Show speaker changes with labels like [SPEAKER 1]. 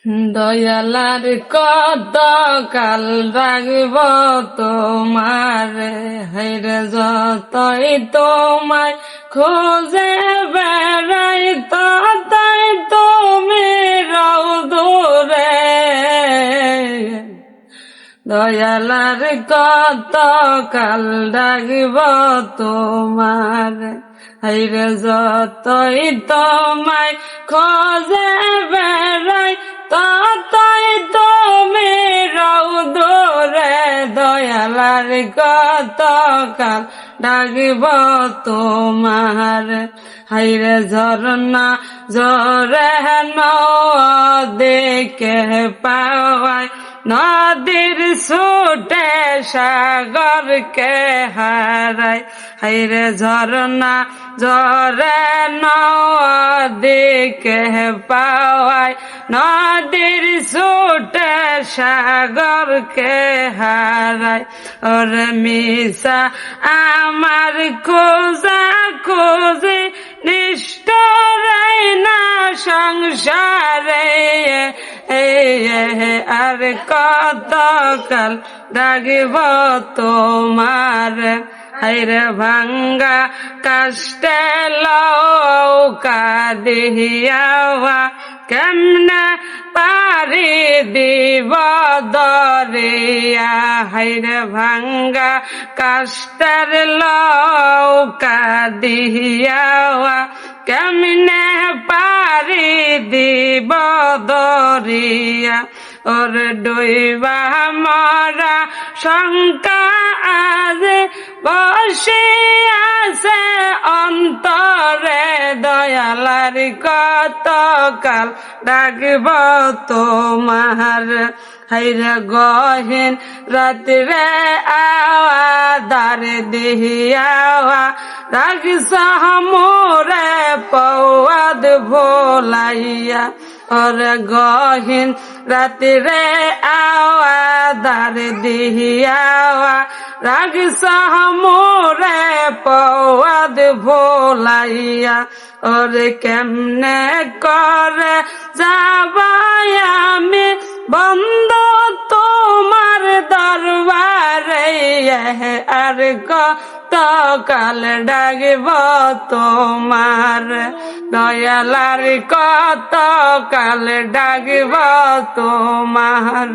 [SPEAKER 1] দয়ালার কত কাল রাখব তোমার, হাইরে যতই তোমায় খোঁজে বেড়াই ততই তুমি রও দূরে। দয়ালার কত কাল রাখব তোমার, হাইরে যতই তোমায় খোঁজে বেড়াই ততই তুমি রও দূরে। দয়ালার কত কাল ডাকব তোমার, হাইরে ঝরনা জরে নদীকে পাওয়ায় নদীর ছুটে সাগরকে হারায়। হাইরে ঝরনা জরে নদীকে পাওয়ায় নদীর ছুটে সাগরকে হারায়। ওরে মিশা আমার খোঁজা খুঁজি নিষ্ঠুরাই না সংসারে। আর কত কাল ডাকব তোমার, হাইরে ভাঙ্গা কাষ্টে লৌকা দিহিয়াওয়া কেমনে পারি দিব দরিয়া। হাইরে ভাঙ্গা কাষ্টের লৌকা দিহিয়াওয়া কেমনে পারি দিব দরিয়া। ওর ডুইবা মরা শঙ্কা আজ বসে আছে অন্তরে। দয়ালার কত কাল ডাকব তোমার, হাইরে গহীন রাত্রে আওয়াদার দিহিয়াওয়া রাগস মোরে পৌয়াদ ভোলাইয়া। ওরে গহীন রাত্রে আওয়াদার দিহিয়াওয়া রাগস মোরে পৌয়াদ ভোলাইয়া। ওরে কেমনে করে যাবাই আমি বন্ধ তোমার দরবারে। আর কত কাল ডাকব তোমার, দয়ালার কত কাল ডাকব তোমার।